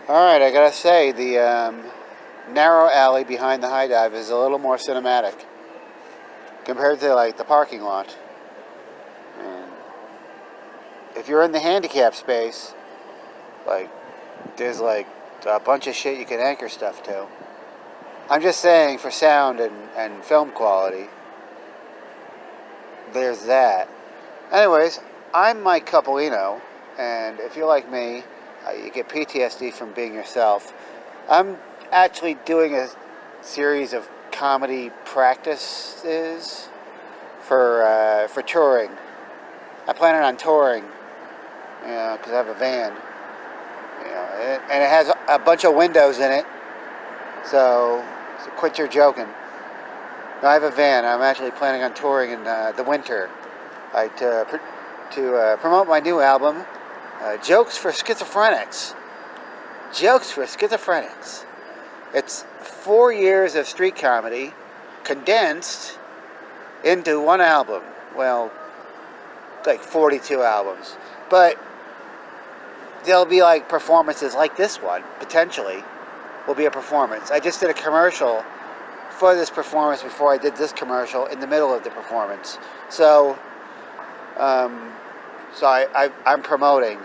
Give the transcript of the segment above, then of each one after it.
Alright, I gotta say, the narrow alley behind the high dive is a little more cinematic compared to, like, the parking lot. And if you're in the handicap space, like, there's, like, a bunch of shit you can anchor stuff to. I'm just saying, for sound and film quality, there's that. Anyways, I'm Mike Coppolino, and if you're like me, you get PTSD from being yourself. I'm actually doing a series of comedy practices for touring. I'm planning on touring, because I have a van, and it has a bunch of windows in it. So quit your joking. No, I have a van. I'm actually planning on touring in the winter, to promote my new album, Jokes for Schizophrenics. Jokes for Schizophrenics. It's 4 years of street comedy condensed into one album. Well, like 42 albums. But there'll be like performances like this one, potentially, will be a performance. I just did a commercial for this performance before I did this commercial in the middle of the performance. So I'm promoting,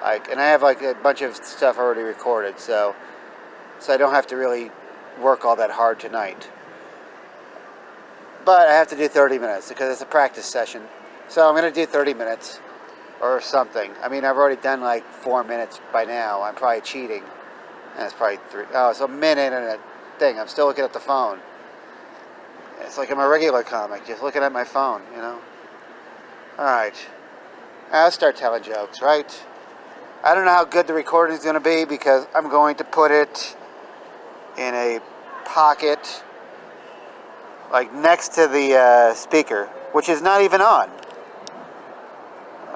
and I have like a bunch of stuff already recorded, so I don't have to really work all that hard tonight. But I have to do 30 minutes because it's a practice session. So I'm going to do 30 minutes or something. I mean, I've already done like 4 minutes by now. I'm probably cheating. And it's probably 3. Oh, it's a minute and a thing. I'm still looking at the phone. It's like I'm a regular comic, just looking at my phone, Alright. I'll start telling jokes, right? I don't know how good the recording is going to be because I'm going to put it in a pocket, like next to the speaker, which is not even on.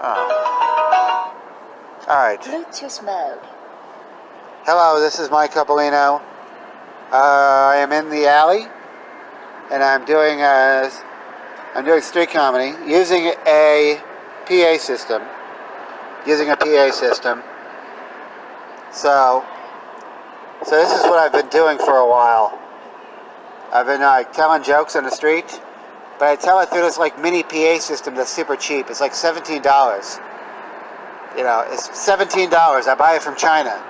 Oh. Alright. Bluetooth mode. Hello, this is Mike Coppolino. I am in the alley, and I'm doing street comedy using a PA system. So this is what I've been doing for a while. I've been telling jokes on the street, but I tell it through this like mini PA system that's super cheap. It's like $17. It's $17. I buy it from China.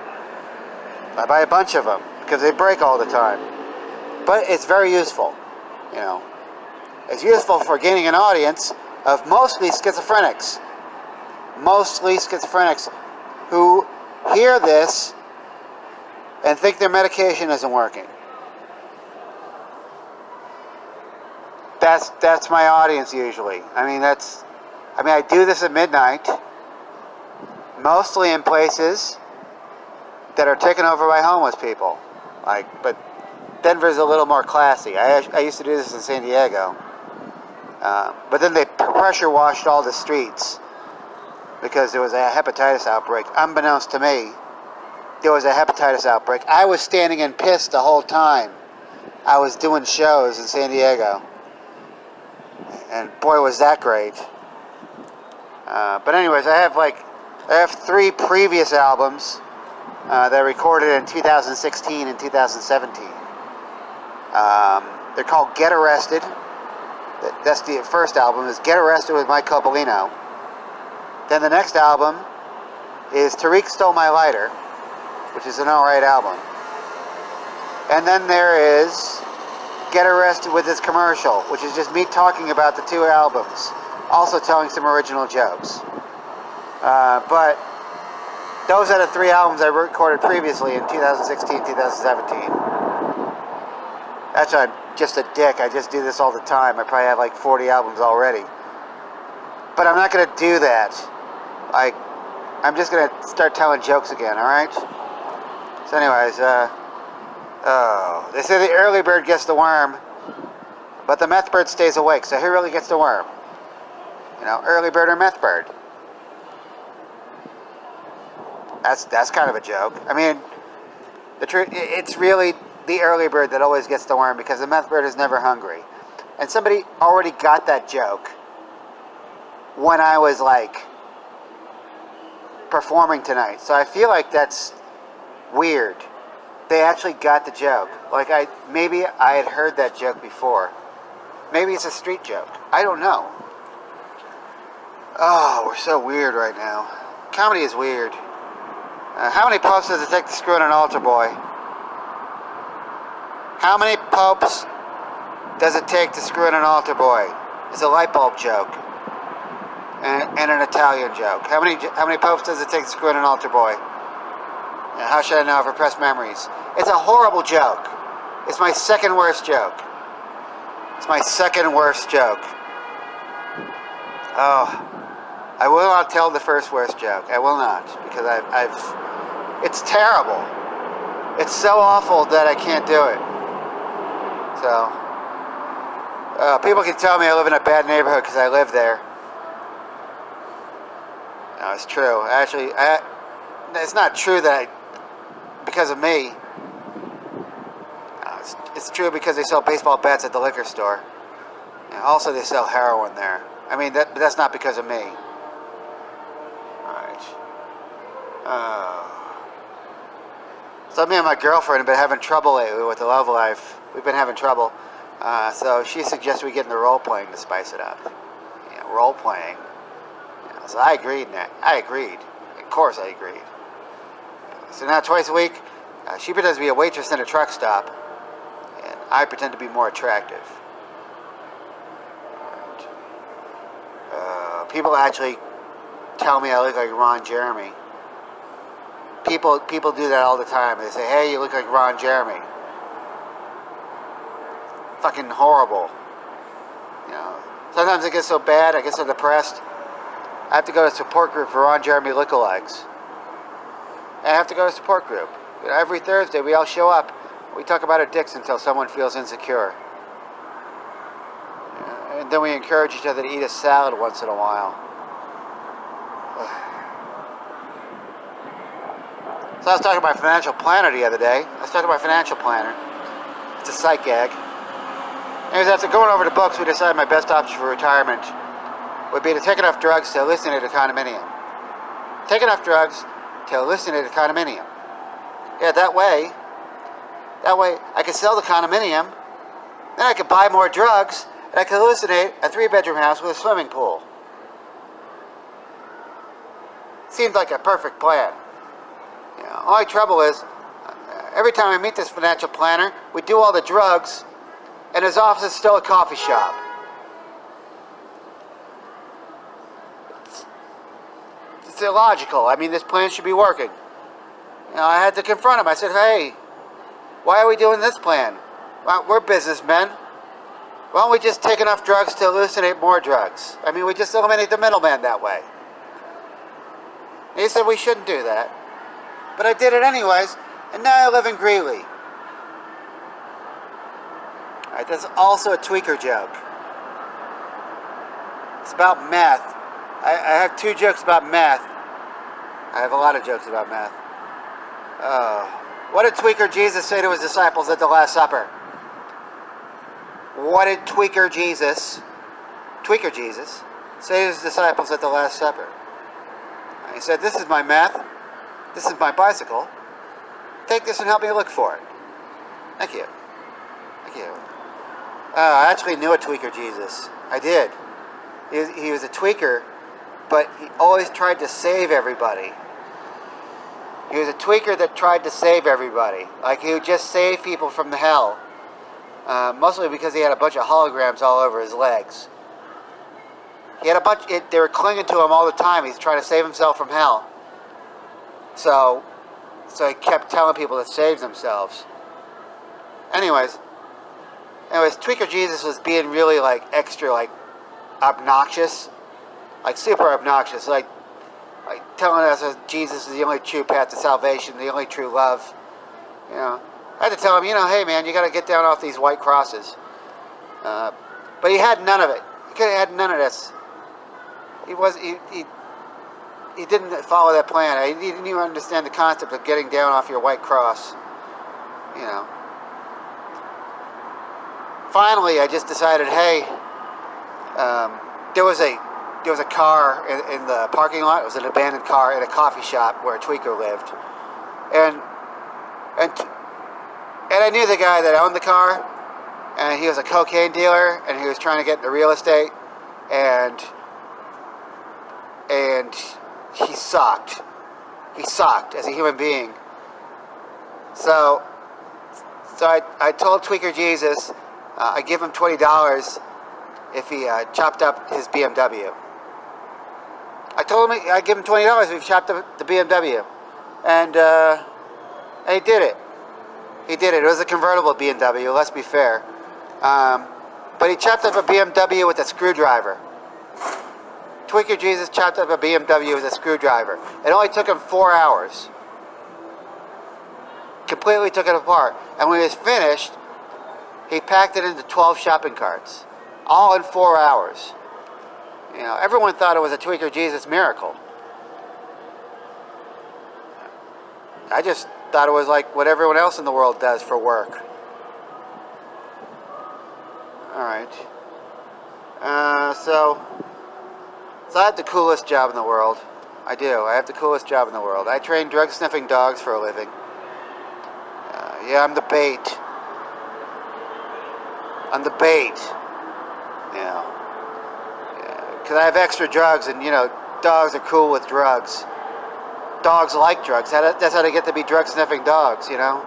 I buy a bunch of them because they break all the time. But it's very useful. It's useful for gaining an audience of mostly schizophrenics. Who hear this and think their medication isn't working. That's my audience usually. I do this at midnight, mostly in places that are taken over by homeless people. But Denver's a little more classy. I used to do this in San Diego. But then they pressure washed all the streets because there was a hepatitis outbreak. Unbeknownst to me, there was a hepatitis outbreak. I was standing in piss the whole time. I was doing shows in San Diego. And boy, was that great. But anyways, I have 3 previous albums that I recorded in 2016 and 2017. They're called Get Arrested. That's the first album, is Get Arrested with Mike Coppolino. Then the next album is Tariq Stole My Lighter, which is an alright album. And then there is Get Arrested with this commercial, which is just me talking about the 2 albums, also telling some original jokes. But those are the 3 albums I recorded previously in 2016, 2017. That's just a dick. I just do this all the time. I probably have like 40 albums already. But I'm not going to do that. I'm just going to start telling jokes again, alright? So anyways, they say the early bird gets the worm, but the meth bird stays awake. So who really gets the worm? Early bird or meth bird? That's kind of a joke. The truth, it's really the early bird that always gets the worm because the meth bird is never hungry. And somebody already got that joke when I was performing tonight. So I feel like that's weird. They actually got the joke. Like, maybe I had heard that joke before. Maybe it's a street joke. I don't know. Oh, we're so weird right now. Comedy is weird. How many popes does it take to screw in an altar boy? How many popes does it take to screw in an altar boy? It's a light bulb joke. And an Italian joke. How many popes does it take to screw in an altar boy? How should I know? I've repressed memories. It's a horrible joke. It's my second worst joke. It's my second worst joke. Oh, I will not tell the first worst joke. I will not, because it's terrible. It's so awful that I can't do it. So, people can tell me I live in a bad neighborhood because I live there. No, it's true. Actually, it's not true because of me. No, it's true because they sell baseball bats at the liquor store. And also, they sell heroin there. I mean, that's not because of me. Alright. So me and my girlfriend have been having trouble lately with the love life. We've been having trouble. So she suggested we get into role-playing to spice it up. Role-playing. So I agreed. Of course I agreed. So now twice a week, she pretends to be a waitress in a truck stop, and I pretend to be more attractive. People actually tell me I look like Ron Jeremy. People do that all the time. They say, "Hey, you look like Ron Jeremy." Fucking horrible. Sometimes it gets so bad, I get so depressed, I have to go to a support group for Ron Jeremy lookalikes. I have to go to a support group. Every Thursday we all show up. We talk about our dicks until someone feels insecure. And then we encourage each other to eat a salad once in a while. So I was talking to my financial planner the other day. It's a psych gag. Anyways, after going over the books, we decided my best option for retirement would be to take enough drugs to hallucinate a condominium. Take enough drugs to hallucinate a condominium. Yeah, that way I could sell the condominium, then I could buy more drugs, and I could hallucinate a 3-bedroom house with a swimming pool. Seemed like a perfect plan. Only trouble is, every time I meet this financial planner, we do all the drugs, and his office is still a coffee shop. It's illogical. I mean, this plan should be working. I had to confront him. I said, "Hey, why are we doing this plan? We're businessmen. Why don't we just take enough drugs to hallucinate more drugs? I mean, we just eliminate the middleman that way." And he said we shouldn't do that. But I did it anyways, and now I live in Greeley. Alright, that's also a tweaker joke. It's about meth. I have 2 jokes about meth. I have a lot of jokes about meth. What did tweaker Jesus say to his disciples at the Last Supper? What did tweaker Jesus say to his disciples at the Last Supper? He said, "This is my meth. This is my bicycle. Take this and help me look for it." Thank you. I actually knew a tweaker Jesus. I did. He was a tweaker, but he always tried to save everybody. He was a tweaker that tried to save everybody. Like, he would just save people from the hell. Mostly because he had a bunch of holograms all over his legs. He had they were clinging to him all the time. He's trying to save himself from hell. So he kept telling people to save themselves. Anyways, tweaker Jesus was being really extra obnoxious, super obnoxious, like telling us that Jesus is the only true path to salvation, the only true love. I had to tell him, hey man, you got to get down off these white crosses. But he had none of it. He could have had none of this. He didn't follow that plan. He didn't even understand the concept of getting down off your white cross. Finally, I just decided, hey, there was a car in the parking lot. It was an abandoned car in a coffee shop where a tweaker lived, and And I knew the guy that owned the car, and he was a cocaine dealer, and he was trying to get into real estate, and he sucked. He sucked as a human being. So I told Tweaker Jesus I'd give him $20 if he chopped up his BMW. I told him I'd give him $20 if he chopped up the BMW. And he did it. He did it. It was a convertible BMW, let's be fair. But he chopped up a BMW with a screwdriver. Tweaker Jesus chopped up a BMW with a screwdriver. It only took him 4 hours. Completely took it apart. And when he was finished, he packed it into 12 shopping carts. All in 4 hours. You know, everyone thought it was a Tweaker Jesus miracle. I just thought it was like what everyone else in the world does for work. Alright. So I have the coolest job in the world. I do. I have the coolest job in the world. I train drug-sniffing dogs for a living. Yeah, I'm the bait. I'm the bait. You know. Because I have extra drugs, and, you know, dogs are cool with drugs. Dogs like drugs. That's how they get to be drug-sniffing dogs, you know.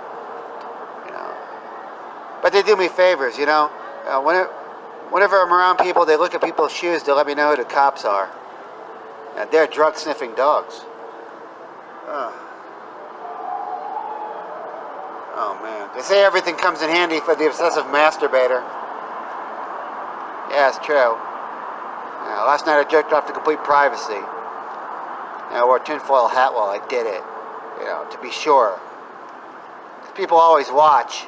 But they do me favors, you know. Whenever I'm around people, they look at people's shoes to let me know who the cops are. And they're drug-sniffing dogs. Oh, man. They say everything comes in handy for the obsessive masturbator. Yeah, it's true. Last night I jerked off to complete privacy. I wore a tinfoil hat while I did it. You know, to be sure. People always watch.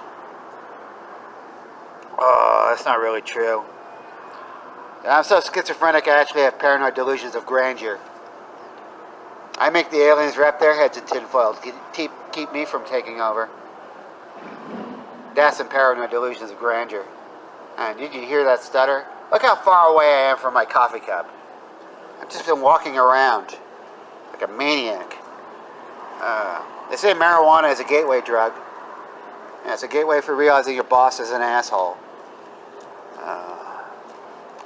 Oh, that's not really true. I'm so schizophrenic I actually have paranoid delusions of grandeur. I make the aliens wrap their heads in tinfoil to keep me from taking over. That's some paranoid delusions of grandeur. And did you hear that stutter? Look how far away I am from my coffee cup. I've just been walking around like a maniac. They say marijuana is a gateway drug. Yeah, it's a gateway for realizing your boss is an asshole.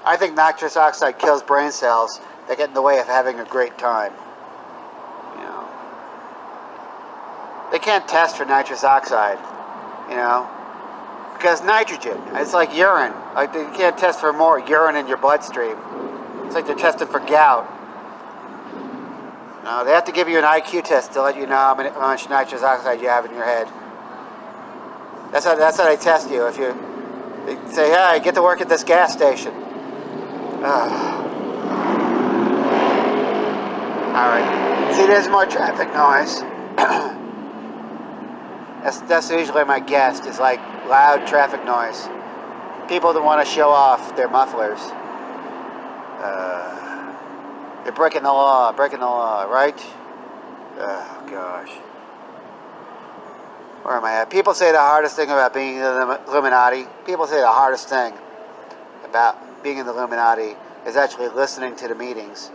I think nitrous oxide kills brain cells that get in the way of having a great time. You know, they can't test for nitrous oxide. You know, because nitrogen, it's like urine. Like you can't test for more urine in your bloodstream. It's like they're testing for gout. No, they have to give you an IQ test to let you know how much nitrous oxide you have in your head. That's how they test you. If they say, "Hey, get to work at this gas station." Alright. See, there's more traffic noise. That's usually my guest, is like loud traffic noise. People that want to show off their mufflers. They're breaking the law, right? Oh, gosh. Where am I at? People say the hardest thing about being in the Illuminati. People say the hardest thing about being in the Illuminati is actually listening to the meetings.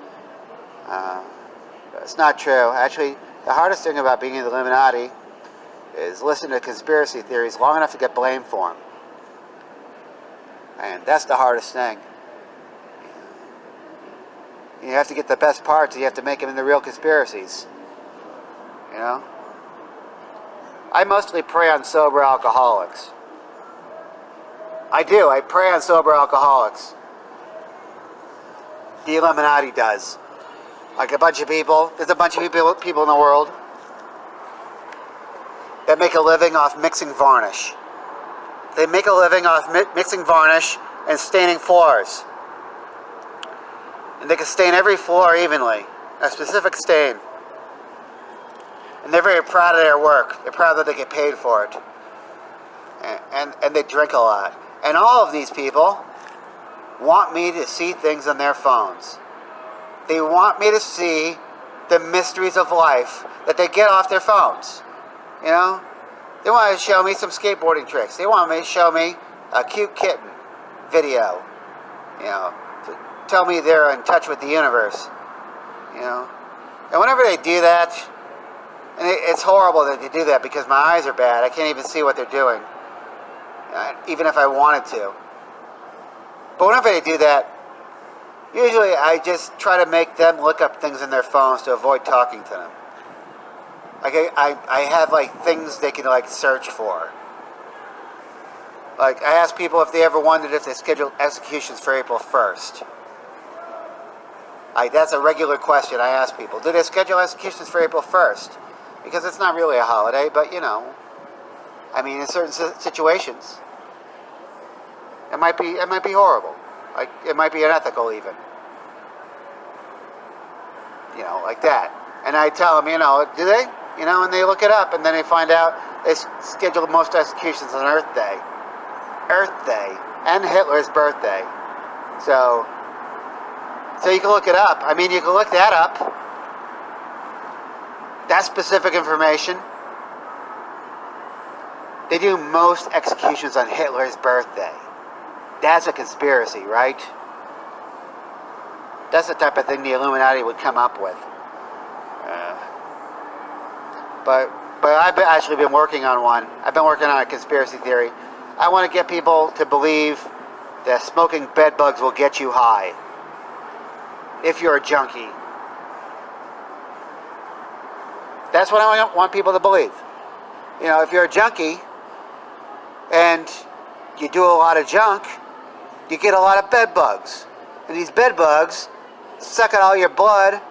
It's not true. Actually, the hardest thing about being in the Illuminati is listening to conspiracy theories long enough to get blamed for them. And that's the hardest thing. You have to get the best parts, you have to make them into real conspiracies. You know? I mostly prey on sober alcoholics. I do. I prey on sober alcoholics. The Illuminati does. Like a bunch of people. There's a bunch of people in the world that make a living off mixing varnish. They make a living off mixing varnish and staining floors. And they can stain every floor evenly. A specific stain. And they're very proud of their work. They're proud that they get paid for it. And they drink a lot. And all of these people want me to see things on their phones. They want me to see the mysteries of life that they get off their phones. You know? They want to show me some skateboarding tricks. They want me to show me a cute kitten video. You know? To tell me they're in touch with the universe. You know? And whenever they do that, And it's horrible that they do that because my eyes are bad. I can't even see what they're doing, even if I wanted to. But whenever they do that, usually I just try to make them look up things in their phones to avoid talking to them. Like I have like things they can like search for. Like I ask people if they ever wondered if they scheduled executions for April 1st. Like that's a regular question I ask people. Do they schedule executions for April 1st? Because it's not really a holiday, but you know, I mean, in certain situations, it might be horrible. Like it might be unethical even. You know, like that. And I tell them, you know, do they? You know, and they look it up, and then they find out they schedule most executions on Earth Day, and Hitler's birthday. So you can look it up. I mean, you can look that up. That specific information. They do most executions on Hitler's birthday. That's a conspiracy, right? That's the type of thing the Illuminati would come up with. But I've actually been working on one. I've been working on a conspiracy theory. I want to get people to believe that smoking bed bugs will get you high. If you're a junkie. That's what I want people to believe. You know, if you're a junkie and you do a lot of junk, you get a lot of bed bugs. And these bed bugs suck out all your blood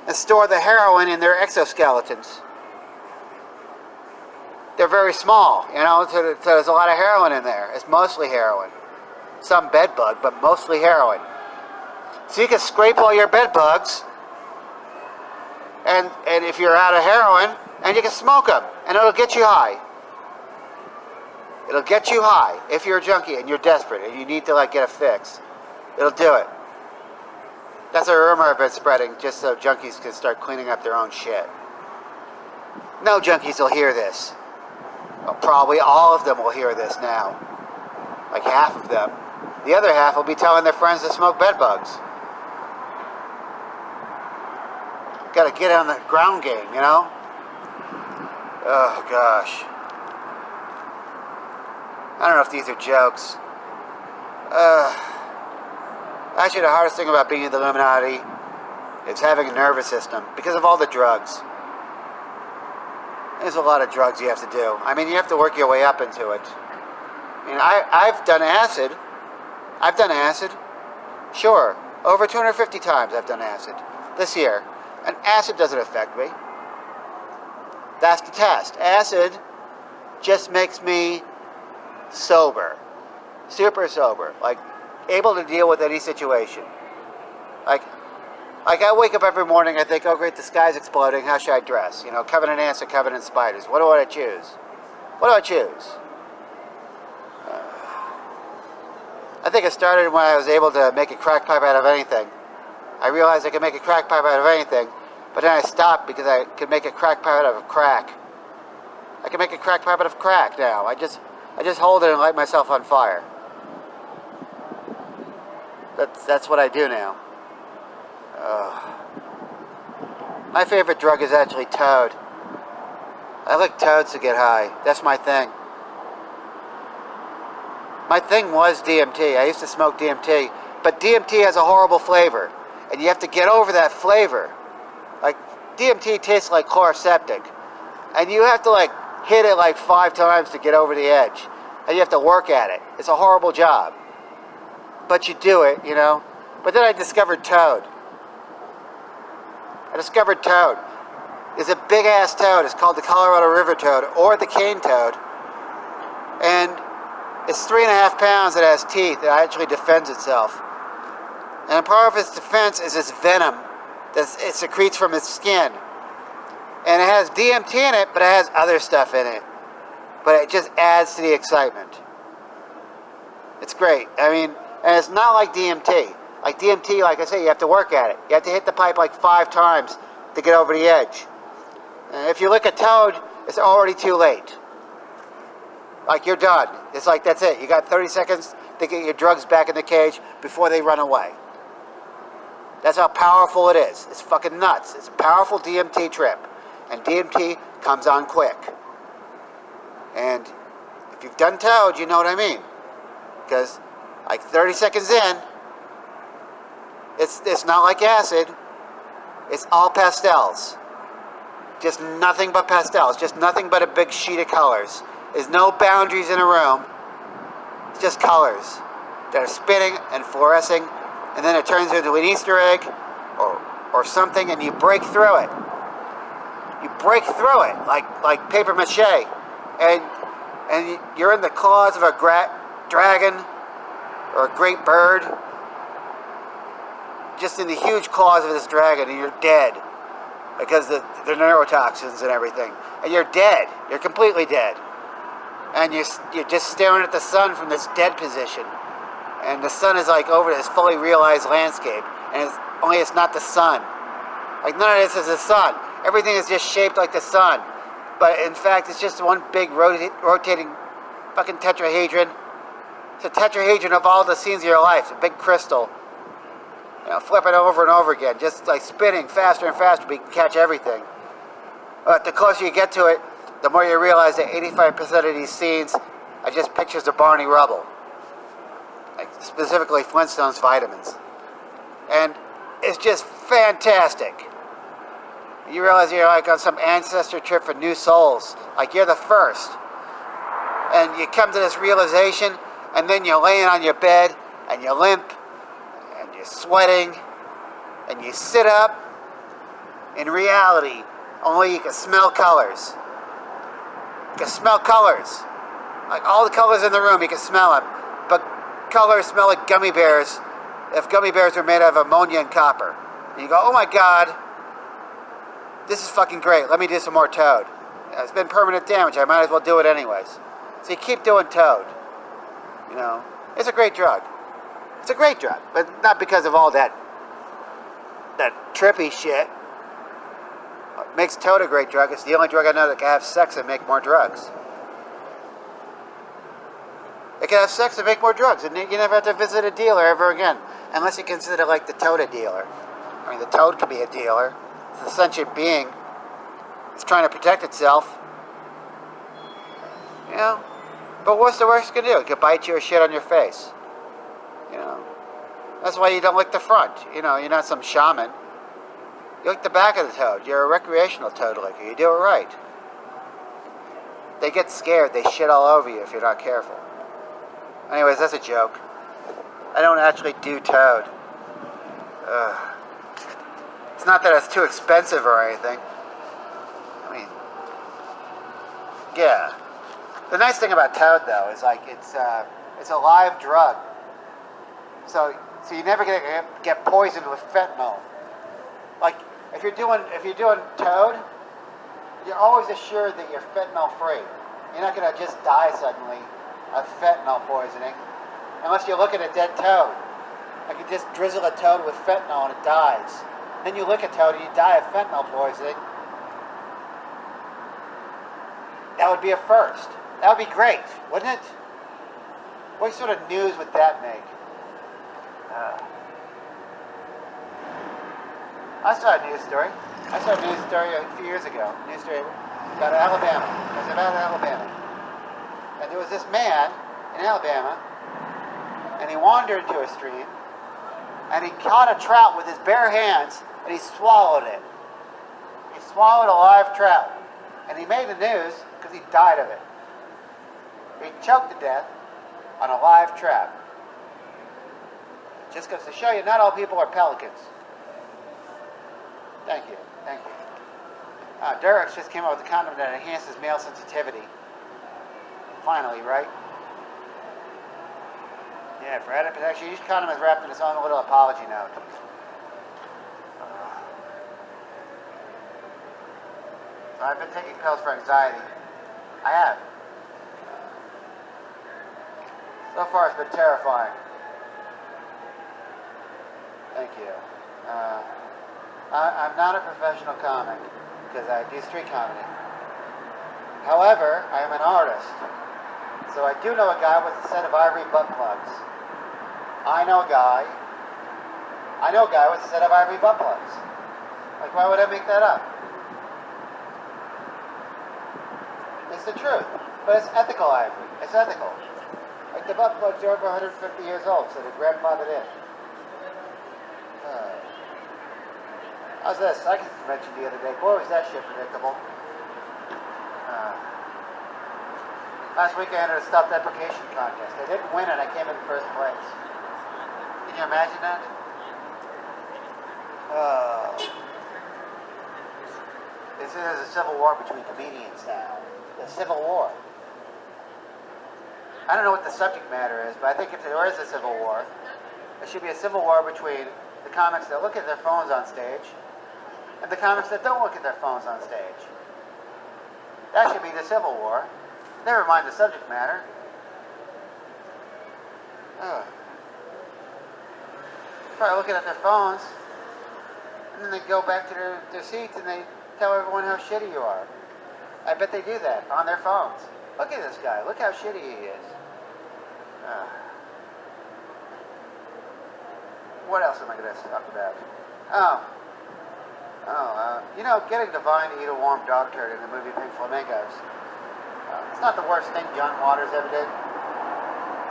and store the heroin in their exoskeletons. They're very small, you know, so there's a lot of heroin in there. It's mostly heroin. Some bed bug, but mostly heroin. So you can scrape all your bed bugs, and if you're out of heroin, and you can smoke them, and it'll get you high. It'll get you high if you're a junkie and you're desperate and you need to like get a fix. It'll do it. That's a rumor I've been spreading just so junkies can start cleaning up their own shit. No junkies will hear this. Well, probably all of them will hear this now. Like half of them. The other half will be telling their friends to smoke bed bugs. Got to get on the ground game, you know? Oh, gosh. I don't know if these are jokes. Actually, the hardest thing about being in the Illuminati is having a nervous system because of all the drugs. There's a lot of drugs you have to do. I mean, you have to work your way up into it. I mean, I've done acid. I've done acid. Sure. Over 250 times I've done acid this year. And acid doesn't affect me. That's the test. Acid just makes me sober. Super sober. Like, able to deal with any situation. Like I wake up every morning, I think, oh great, the sky's exploding, how should I dress? You know, covered in ants or covered in spiders. What do I choose? What do I choose? I think it started when I was able to make a crack pipe out of anything. I realized I could make a crack pipe out of anything, but then I stopped because I could make a crack pipe out of crack. I can make a crack pipe out of crack now. I just hold it and light myself on fire. That's what I do now. My favorite drug is actually toad. I like toads to get high. That's my thing. My thing was DMT. I used to smoke DMT, but DMT has a horrible flavor, and you have to get over that flavor. Like, DMT tastes like chloroseptic, and you have to, like, hit it like 5 times to get over the edge, and you have to work at it. It's a horrible job. But you do it, you know. But then I discovered toad. There's a big-ass toad. It's called the Colorado River toad, or the cane toad. And it's 3.5 pounds. It has teeth. It actually defends itself. And part of its defense is its venom that it secretes from its skin. And it has DMT in it, but it has other stuff in it. But it just adds to the excitement. It's great. I mean, and it's not like DMT. Like DMT, like I say, you have to work at it. You have to hit the pipe like 5 times to get over the edge. And if you lick a toad, it's already too late. Like, you're done. It's like, that's it. You got 30 seconds to get your drugs back in the cage before they run away. That's how powerful it is. It's fucking nuts. It's a powerful DMT trip. And DMT comes on quick. And if you've done Toad, you know what I mean. Because like 30 seconds in, it's not like acid. It's all pastels. Just nothing but pastels. Just nothing but a big sheet of colors. There's no boundaries in a room. It's just colors that are spinning and fluorescing, and then it turns into an Easter egg or something, and you break through it. You break through it like paper mache, and you're in the claws of a dragon or a great bird, just in the huge claws of this dragon, and you're dead because the neurotoxins and everything, and you're dead. You're completely dead, and you're just staring at the sun from this dead position, and the sun is like over this fully realized landscape, and it's not the sun. Like none of this is the sun. Everything is just shaped like the sun, but in fact it's just one big rotating fucking tetrahedron. It's a tetrahedron of all the scenes of your life. It's a big crystal, flipping over and over again, just like spinning faster and faster, but you can catch everything. But the closer you get to it, the more you realize that 85% of these scenes are just pictures of Barney Rubble, like specifically Flintstones vitamins, and it's just fantastic. You realize you're like on some ancestor trip for new souls, like you're the first, and you come to this realization, and then you're laying on your bed, and you limp, and you're sweating, and you sit up. In reality, only you can smell colors. You can smell colors. Like all the colors in the room, you can smell them. But colors smell like gummy bears, if gummy bears were made out of ammonia and copper. And you go, oh my God, this is fucking great. Let me do some more Toad. It's been permanent damage. I might as well do it anyways. So you keep doing Toad. It's a great drug. It's a great drug, but not because of all that trippy shit. What makes Toad a great drug? It's the only drug I know that can have sex and make more drugs. It can have sex and make more drugs, and you never have to visit a dealer ever again, unless you consider like the Toad a dealer. I mean, the Toad could be a dealer. It's a sentient being. It's trying to protect itself. But what's the worst it can do? It could bite you or shit on your face. That's why you don't lick the front. You're not some shaman. You lick the back of the toad. You're a recreational toad licker. You do it right. They get scared. They shit all over you if you're not careful. Anyways, that's a joke. I don't actually do Toad. It's not that it's too expensive or anything. I mean, yeah. The nice thing about Toad, though, is like it's a live drug. So you never get poisoned with fentanyl. Like if you're doing Toad, you're always assured that you're fentanyl free. You're not gonna just die suddenly of fentanyl poisoning, unless you look at a dead toad. Like you just drizzle a toad with fentanyl and it dies. Then you look at Toad and you die of fentanyl poisoning. That would be a first. That would be great, wouldn't it? What sort of news would that make? I saw a news story. A few years ago. A news story about Alabama. It was about Alabama. And there was this man in Alabama, and he wandered into a stream, and he caught a trout with his bare hands, and he swallowed it. He swallowed a live trout. And he made the news because he died of it. He choked to death on a live trout. Just goes to show you, not all people are pelicans. Thank you. Durex just came out with a condom that enhances male sensitivity. Finally, right? Yeah, for added protection, each condom is wrapped in its own little apology note. So I've been taking pills for anxiety. I have. So far, it's been terrifying. Thank you. I'm not a professional comic because I do street comedy. However, I am an artist. So I do know a guy with a set of ivory butt plugs. I know a guy with a set of ivory butt plugs. Like, why would I make that up? It's the truth. But it's ethical, Ivory. It's ethical. Like the butt plugs are over 150 years old, so they're grandfathered in. How's this? I mentioned the other day. Boy, was that shit predictable. Last week I entered a stuffed deprecation contest. I didn't win it. I came in first place. Can you imagine that? There's a civil war between comedians now. The Civil War. I don't know what the subject matter is, but I think if there is a civil war, there should be a civil war between the comics that look at their phones on stage and the comics that don't look at their phones on stage. That should be the Civil War. Never mind the subject matter. Probably looking at their phones, and then they go back to their seats and they tell everyone how shitty you are. I bet they do that on their phones. Look at this guy. Look how shitty he is. What else am I going to talk about? Getting Divine to eat a warm dog turd in the movie Pink Flamingos. It's not the worst thing John Waters ever did.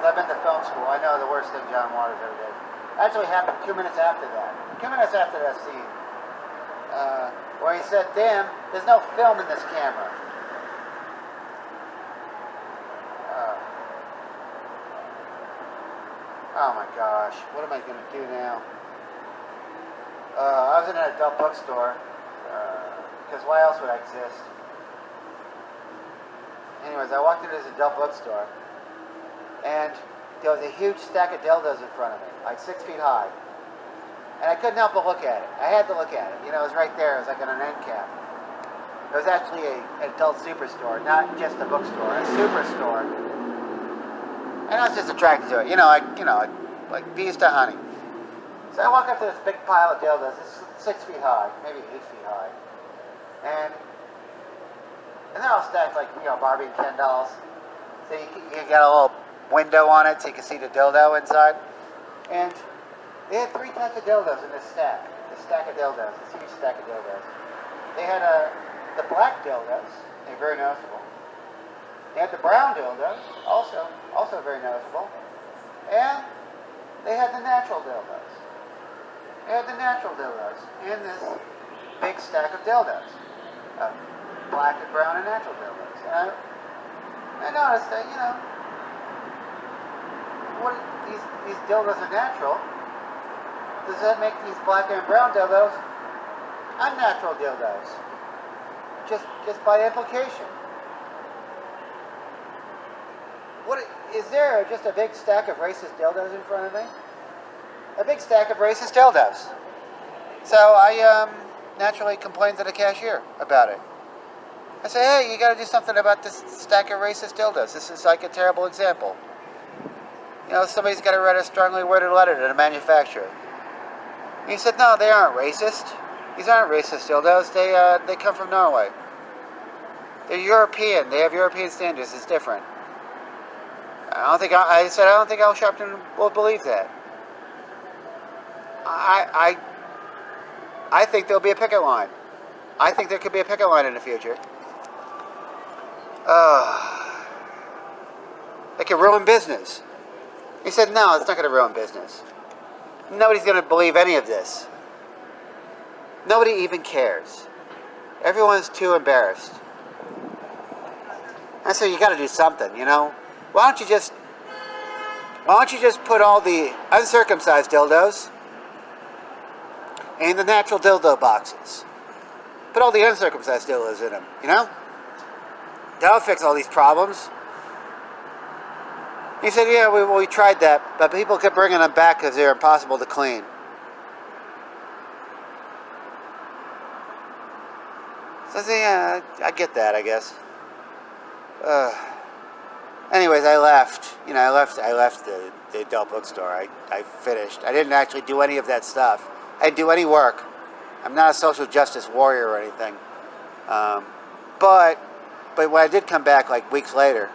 I've been to film school. I know the worst thing John Waters ever did. Actually happened 2 minutes after that. 2 minutes after that scene. Where he said, "Damn, there's no film in this camera." Oh my gosh, what am I going to do now? I was in an adult bookstore, because why else would I exist? Anyways, I walked into this adult bookstore, and there was a huge stack of dildos in front of me, like 6 feet high. And I couldn't help but look at it. I had to look at it. It was right there. It was like on an end cap. It was actually an adult superstore, not just a bookstore, a superstore. And I was just attracted to it. Like bees to honey. So I walk up to this big pile of dildos. It's 6 feet high, maybe 8 feet high. And they're all stacked like, Barbie and Ken dolls. So you got a little window on it so you can see the dildo inside. And they had 3 types of dildos in this stack. This stack of dildos, this huge stack of dildos. They had the black dildos, they're very noticeable. They had the brown dildos, also very noticeable. And they had the natural dildos. They had the natural dildos in this big stack of dildos. Black and brown and natural dildos. And I noticed that, what these dildos are natural. Does that make these black and brown dildos unnatural dildos? Just by implication. What is there? Just a big stack of racist dildos in front of me? A big stack of racist dildos. So I naturally complained to the cashier about it. I said, "Hey, you got to do something about this stack of racist dildos. This is like a terrible example. Somebody's got to write a strongly worded letter to the manufacturer." He said, "No, they aren't racist. These aren't racist dildos. They come from Norway. They're European. They have European standards. It's different." I don't think Al Sharpton will believe that. I think there'll be a picket line. I think there could be a picket line in the future. It could ruin business. He said, "No, it's not going to ruin business. Nobody's going to believe any of this. Nobody even cares. Everyone's too embarrassed." I said, "You got to do something, Why don't you just put all the uncircumcised dildos in the natural dildo boxes? Put all the uncircumcised dildos in them, That'll fix all these problems." He said, "Yeah, we tried that, but people kept bringing them back because they're impossible to clean." So I said, "Yeah, I get that, I guess." Anyways, I left. I left the adult bookstore. I finished. I didn't actually do any of that stuff. I didn't do any work. I'm not a social justice warrior or anything. But when I did come back, like weeks later,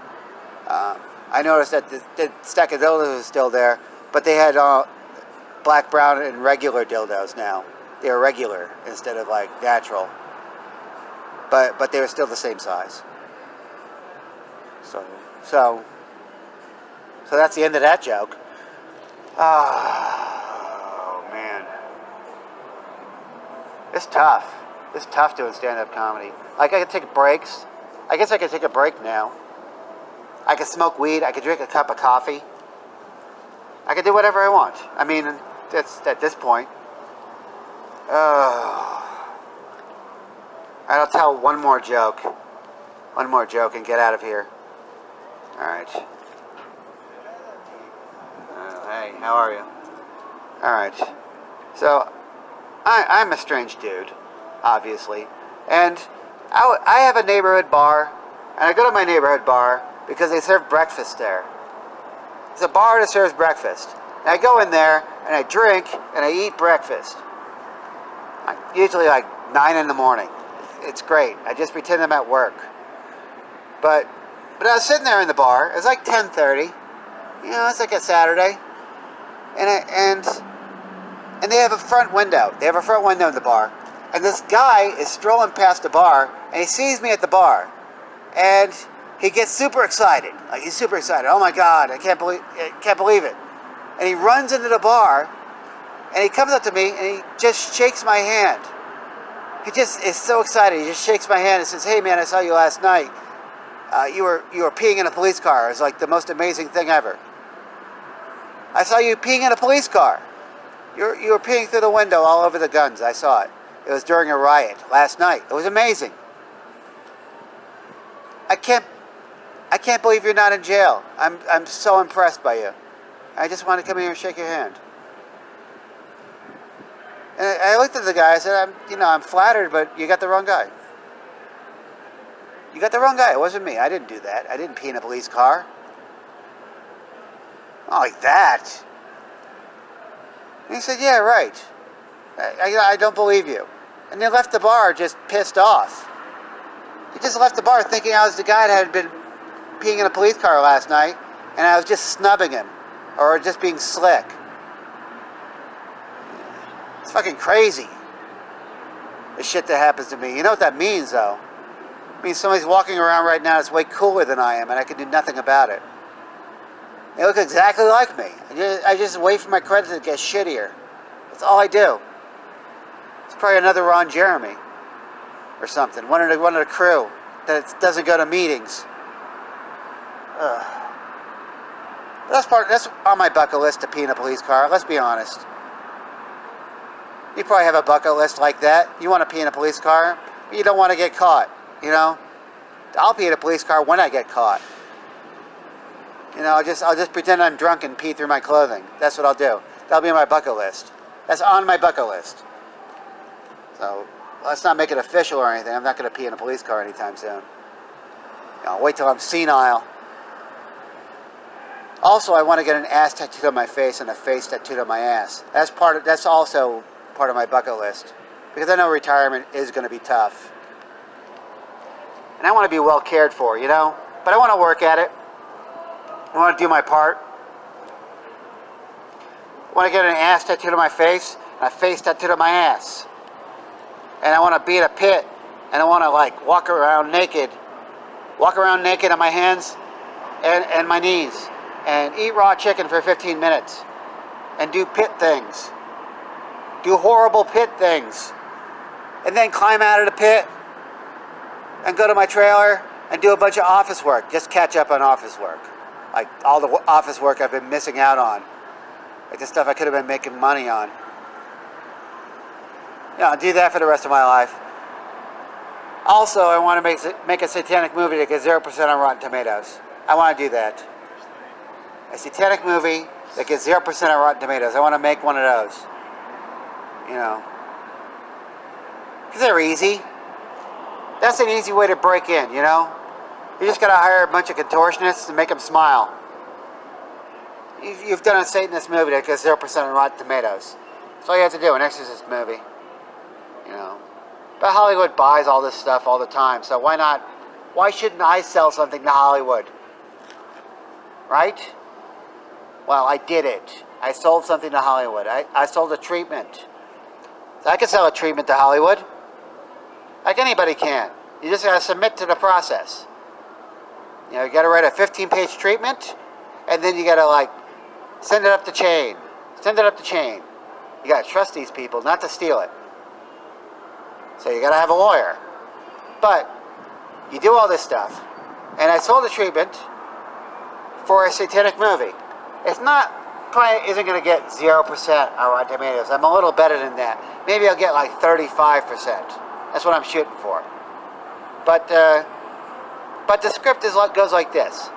I noticed that the stack of dildos was still there, but they had black, brown, and regular dildos now. They were regular instead of like natural. But they were still the same size. So that's the end of that joke. Oh, man. It's tough. It's tough doing stand-up comedy. Like, I could take breaks. I guess I could take a break now. I could smoke weed. I could drink a cup of coffee. I could do whatever I want. I mean, that's at this point. I'll tell one more joke. One more joke and get out of here. Alright. Hey, how are you? Alright. So, I'm a strange dude, obviously. And I have a neighborhood bar. And I go to my neighborhood bar because they serve breakfast there. It's a bar that serves breakfast. And I go in there and I drink and I eat breakfast. Usually like 9 in the morning. It's great. I just pretend I'm at work. But I was sitting there in the bar. It was like 10:30. You know, it's like a Saturday. And they have a front window. They have a front window in the bar. And this guy is strolling past the bar and he sees me at the bar. And he gets super excited. Like, he's super excited. Oh my God, I can't believe it. And he runs into the bar and he comes up to me and he just shakes my hand. He just is so excited. He just shakes my hand and says, "Hey man, I saw you last night. You were peeing in a police car. It was like the most amazing thing ever. I saw you peeing in a police car. You were peeing through the window all over the guns. I saw it. It was during a riot last night. It was amazing. I can't believe you're not in jail. I'm so impressed by you. I just want to come here and shake your hand." And I looked at the guy. I said, I'm flattered, but you got the wrong guy. You got the wrong guy. It wasn't me. I didn't do that. I didn't pee in a police car. Not like that. And he said, "Yeah, right. I don't believe you." And they left the bar just pissed off. He just left the bar thinking I was the guy that had been peeing in a police car last night, and I was just snubbing him, or just being slick. It's fucking crazy, the shit that happens to me. You know what that means, though? It means somebody's walking around right now that's way cooler than I am, and I can do nothing about it. They look exactly like me. I just wait for my credit to get shittier. That's all I do. It's probably another Ron Jeremy or something. One of the crew that doesn't go to meetings. That's on my bucket list, to pee in a police car. Let's be honest. You probably have a bucket list like that. You want to pee in a police car, but you don't want to get caught. You know, I'll pee in a police car when I get caught. You know, I'll just pretend I'm drunk and pee through my clothing. That's what I'll do. That'll be on my bucket list. That's on my bucket list. So let's not make it official or anything. I'm not going to pee in a police car anytime soon. I'll wait till I'm senile. Also, I want to get an ass tattooed on my face and a face tattooed on my ass. That's also part of my bucket list, because I know retirement is going to be tough. And I want to be well cared for, you know? But I want to work at it. I want to do my part. I want to get an ass tattooed on my face and a face tattooed on my ass. And I want to be in a pit, and I want to like walk around naked on my hands and my knees, and eat raw chicken for 15 minutes, and do pit things. Do horrible pit things. And then climb out of the pit and go to my trailer and do a bunch of office work. Just catch up on office work. Like all the office work I've been missing out on. Like the stuff I could have been making money on. Yeah, I'll do that for the rest of my life. Also, I want to make a satanic movie that gets 0% on Rotten Tomatoes. I want to do that. A satanic movie that gets 0% on Rotten Tomatoes. I want to make one of those. You know. Because they're easy. That's an easy way to break in, you know. You just got to hire a bunch of contortionists and make them smile. You've done a Satanist movie that gets 0% on Rotten Tomatoes. That's all you have to do, an Exorcist movie. You know. But Hollywood buys all this stuff all the time, so why not? Why shouldn't I sell something to Hollywood? Right? Well, I did it. I sold something to Hollywood. I sold a treatment. So I can sell a treatment to Hollywood. Like anybody can. You just got to submit to the process. You know, you got to write a 15-page treatment, and then you got to, like, send it up the chain. Send it up the chain. You got to trust these people not to steal it. So you got to have a lawyer. But you do all this stuff. And I sold the treatment for a satanic movie. It's not, probably isn't going to get 0% on Rotten Tomatoes. I'm a little better than that. Maybe I'll get like 35%. That's what I'm shooting for. But the script goes like this.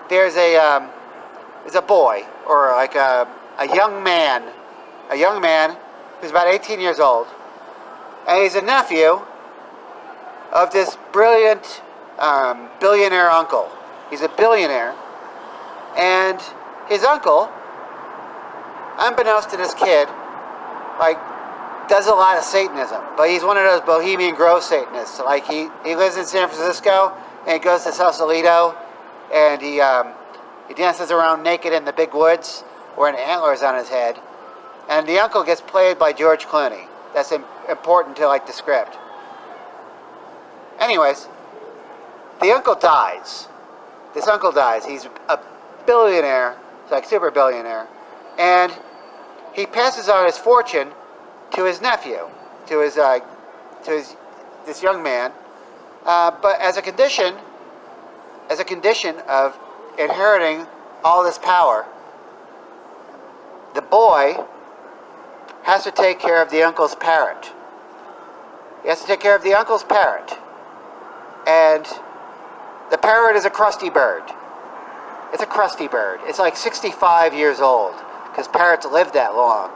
There's a boy, or like a young man who's about 18 years old, and he's a nephew of this brilliant billionaire uncle. He's a billionaire, and his uncle, unbeknownst to this kid, like, does a lot of Satanism, but he's one of those Bohemian Grove Satanists. Like, he lives in San Francisco, and he goes to Sausalito, and he dances around naked in the big woods, wearing antlers on his head, and the uncle gets played by George Clooney. That's important to, like, the script. Anyways, the uncle dies. This uncle dies. He's a billionaire, like super billionaire, and he passes on his fortune to his nephew, to his this young man. But as a condition of inheriting all this power, the boy has to take care of the uncle's parrot. He has to take care of the uncle's parrot. And the parrot is a crusty bird. It's a crusty bird. It's like 65 years old, because parrots live that long.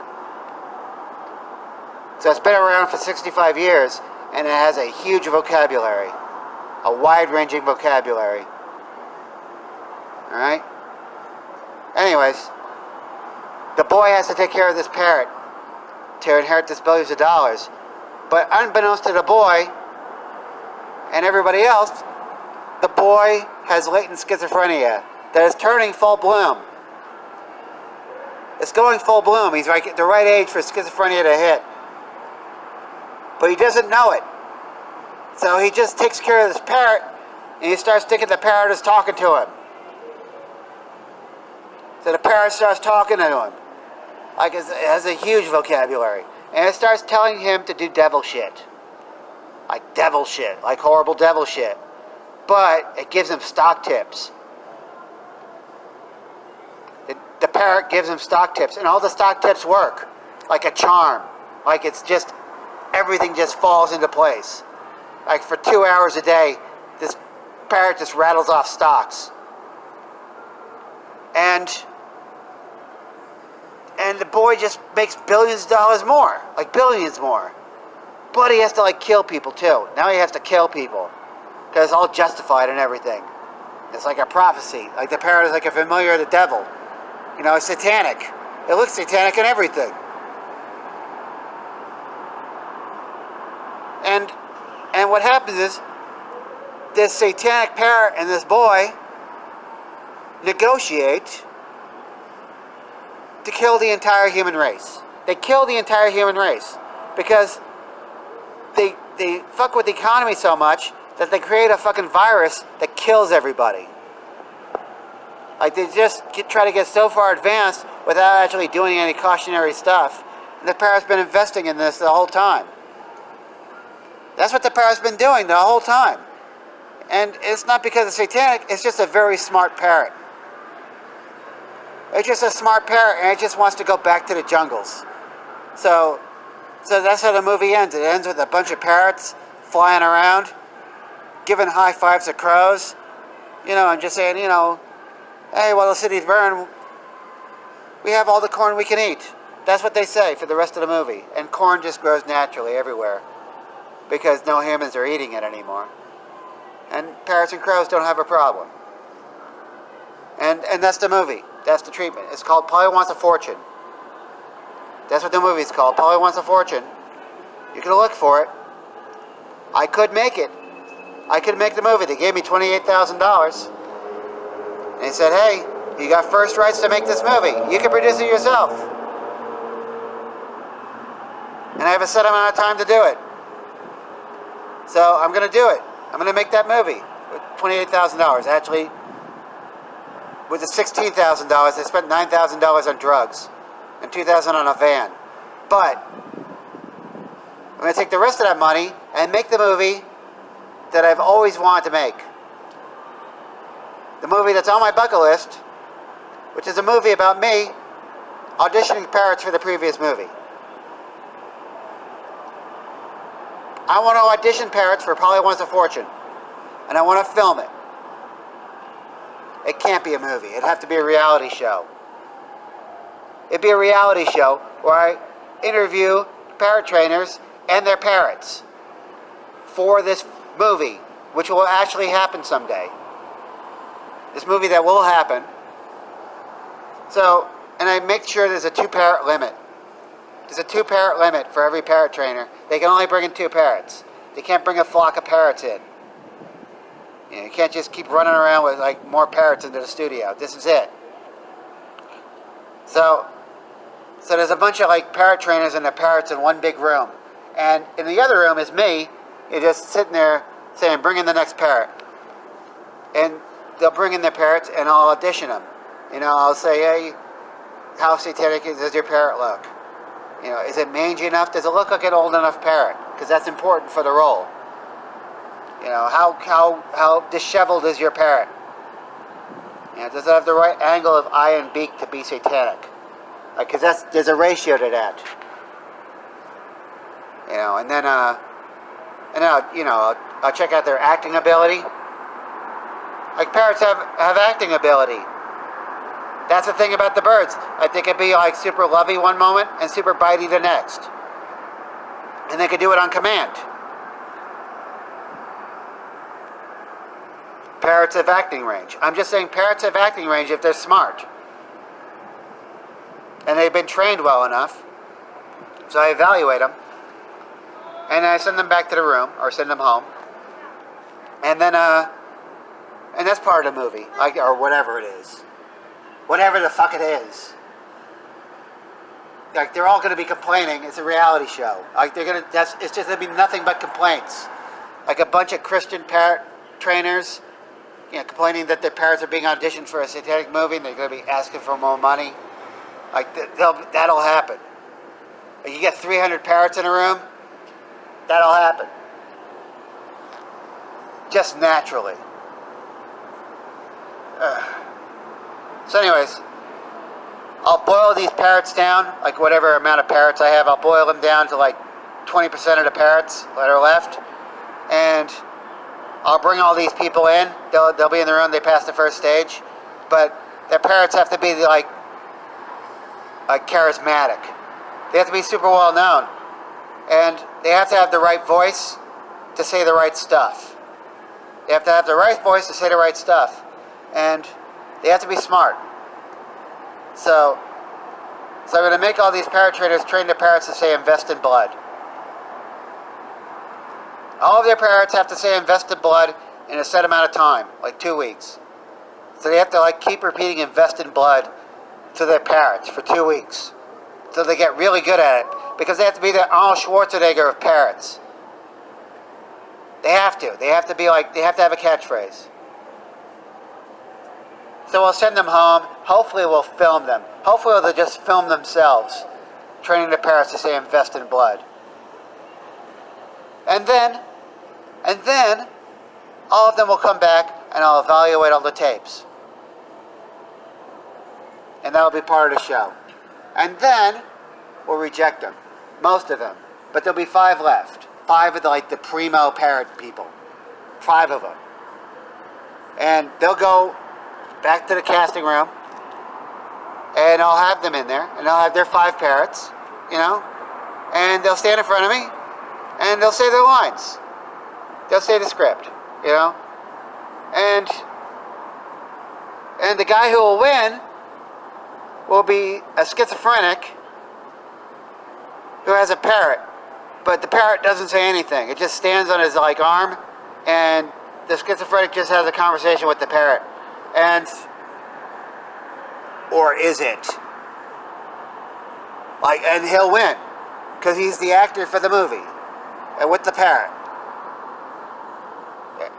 So it's been around for 65 years, and it has a huge vocabulary, a wide-ranging vocabulary. Alright? Anyways, the boy has to take care of this parrot to inherit this billions of dollars. But unbeknownst to the boy and everybody else, the boy has latent schizophrenia that is turning full bloom. It's going full bloom. He's like at the right age for schizophrenia to hit. But he doesn't know it. So he just takes care of this parrot, and he starts thinking the parrot is talking to him. So the parrot starts talking to him. Like, it has a huge vocabulary. And it starts telling him to do devil shit. Like devil shit. Like horrible devil shit. But it gives him stock tips. The parrot gives him stock tips. And all the stock tips work. Like a charm. Like it's just, everything just falls into place. Like for 2 hours a day, this parrot just rattles off stocks. And the boy just makes billions of dollars more. Like billions more. But he has to like kill people too. Now he has to kill people. Because it's all justified and everything. It's like a prophecy. Like the parrot is like a familiar of the devil. You know, it's satanic. It looks satanic and everything. And what happens is, this satanic parrot and this boy negotiate to kill the entire human race. They kill the entire human race because they fuck with the economy so much that they create a fucking virus that kills everybody. Like they just try to get so far advanced without actually doing any cautionary stuff. And the parrot's been investing in this the whole time. That's what the parrot's been doing the whole time. And it's not because it's satanic, it's just a very smart parrot. It's just a smart parrot, and it just wants to go back to the jungles. So that's how the movie ends. It ends with a bunch of parrots flying around, giving high fives to crows. You know, and just saying, you know, hey, while the cities burn, we have all the corn we can eat. That's what they say for the rest of the movie. And corn just grows naturally everywhere because no humans are eating it anymore. And parrots and crows don't have a problem. And that's the movie. That's the treatment. It's called Polly Wants a Fortune. That's what the movie's called. Polly Wants a Fortune. You can look for it. I could make it. I could make the movie. They gave me $28,000. And they said, hey, you got first rights to make this movie. You can produce it yourself. And I have a set amount of time to do it. So I'm going to do it. I'm going to make that movie $28,000. Actually, with the $16,000, they spent $9,000 on drugs and $2,000 on a van. But I'm going to take the rest of that money and make the movie that I've always wanted to make. The movie that's on my bucket list, which is a movie about me auditioning parrots for the previous movie. I want to audition parrots for Probably Once a Fortune, and I want to film it. It can't be a movie. It'd have to be a reality show. It'd be a reality show where I interview parrot trainers and their parrots for this movie, which will actually happen someday. This movie that will happen. So, and I make sure there's a 2-parrot limit. There's a 2-parrot limit for every parrot trainer. They can only bring in 2 parrots. They can't bring a flock of parrots in. You can't just keep running around with like more parrots into the studio. This is it. So there's a bunch of like parrot trainers and their parrots in one big room. And in the other room is me. You're just sitting there saying, bring in the next parrot. And they'll bring in their parrots and I'll audition them. You know, I'll say, hey, how satanic does your parrot look? You know, is it mangy enough? Does it look like an old enough parrot? Because that's important for the role. You know, how disheveled is your parrot? You know, does it have the right angle of eye and beak to be satanic? Like, because there's a ratio to that. You know, and then I'll check out their acting ability. Like parrots have acting ability. That's the thing about the birds. Like they could be like super lovey one moment and super bitey the next. And they could do it on command. Parrots have acting range. I'm just saying parrots have acting range if they're smart. And they've been trained well enough. So I evaluate them. And I send them back to the room, or send them home. And then, and that's part of the movie. Like, or whatever it is. Whatever the fuck it is. Like, they're all going to be complaining. It's a reality show. Like, it's just going to be nothing but complaints. Like a bunch of Christian parrot trainers, you know, complaining that their parrots are being auditioned for a satanic movie and they're going to be asking for more money. Like, that'll happen. Like, you get 300 parrots in a room, that'll happen. Just naturally. So anyways, I'll boil these parrots down, like whatever amount of parrots I have, I'll boil them down to like 20% of the parrots that are left. And I'll bring all these people in. They'll be in the room, they pass the first stage. But their parrots have to be like charismatic. They have to be super well known. And they have to have the right voice to say the right stuff. They have to have the right voice to say the right stuff. And they have to be smart. So I'm going to make all these parrot trainers train their parrots to say invest in blood. All of their parrots have to say invest in blood in a set amount of time, like 2 weeks. So they have to like keep repeating invest in blood to their parrots for 2 weeks. So they get really good at it. Because they have to be the Arnold Schwarzenegger of parrots. They have to. They have to be like, they have to have a catchphrase. So we'll send them home. Hopefully we'll film them. Hopefully they'll just film themselves, training the parrots to say invest in blood. And then, all of them will come back and I'll evaluate all the tapes. And that'll be part of the show. And then, we'll reject them. Most of them. But there'll be 5 left. 5 of the primo parrot people. 5 of them. And they'll go back to the casting room. And I'll have them in there. And I'll have their 5 parrots. You know. And they'll stand in front of me. And they'll say their lines. They'll say the script. You know. And the guy who will win will be a schizophrenic who has a parrot, but the parrot doesn't say anything. It just stands on his arm, and the schizophrenic just has a conversation with the parrot. And or is it? And he'll win because he's the actor for the movie, and with the parrot.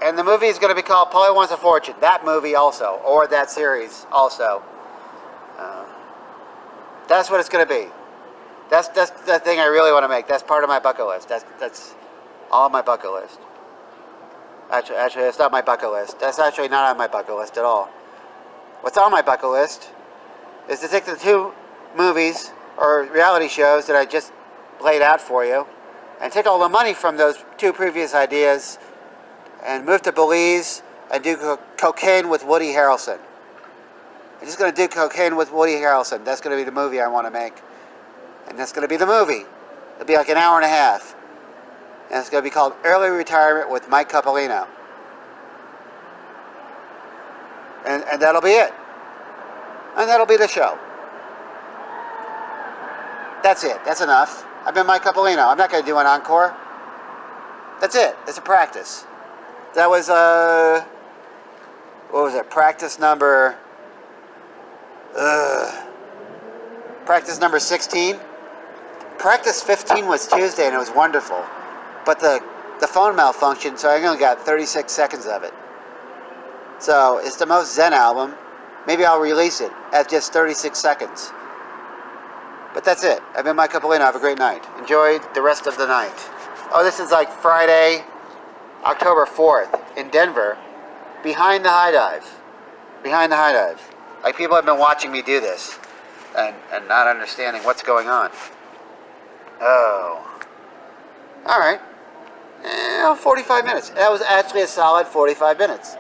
And the movie is going to be called Polly Wants a Fortune. That movie also, or that series also. That's what it's going to be. That's the thing I really want to make. That's part of my bucket list. That's all on my bucket list. Actually, it's not my bucket list. That's actually not on my bucket list at all. What's on my bucket list is to take the 2 movies or reality shows that I just laid out for you and take all the money from those 2 previous ideas and move to Belize and do cocaine with Woody Harrelson. I'm just going to do cocaine with Woody Harrelson. That's going to be the movie I want to make. And that's going to be the movie. It'll be like an hour and a half. And it's going to be called Early Retirement with Mike Coppolino. And that'll be it. And that'll be the show. That's it. That's enough. I've been Mike Coppolino. I'm not going to do an encore. That's it. It's a practice. That was, what was it? Practice number 16. Practice 15 was Tuesday, and it was wonderful. But the phone malfunctioned, so I only got 36 seconds of it. So it's the most Zen album. Maybe I'll release it at just 36 seconds. But that's it. I've been Mike Coppolino. Have a great night. Enjoy the rest of the night. Oh, this is like Friday, October 4th in Denver, behind the high dive. Behind the high dive. Like, people have been watching me do this and not understanding what's going on. Oh. Alright. 45 minutes. That was actually a solid 45 minutes.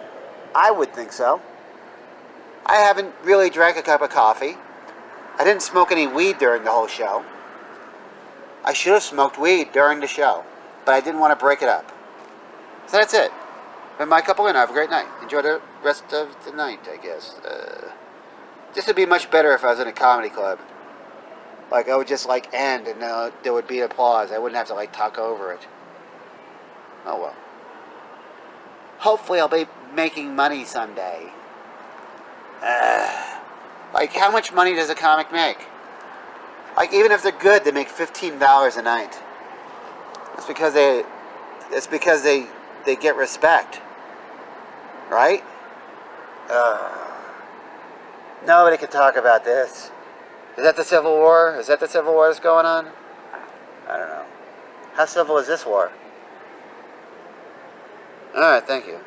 I would think so. I haven't really drank a cup of coffee. I didn't smoke any weed during the whole show. I should have smoked weed during the show, but I didn't want to break it up. So that's it. Been Mike Coppolino. Have a great night. Enjoy the rest of the night, I guess. This would be much better if I was in a comedy club. Like, I would just, like, end, and there would be applause. I wouldn't have to, like, talk over it. Oh, well. Hopefully I'll be making money someday. Like, how much money does a comic make? Like, even if they're good, they make $15 a night. It's because they get respect. Right? Nobody can talk about this. Is that the Civil War? Is that the Civil War that's going on? I don't know. How civil is this war? Alright, thank you.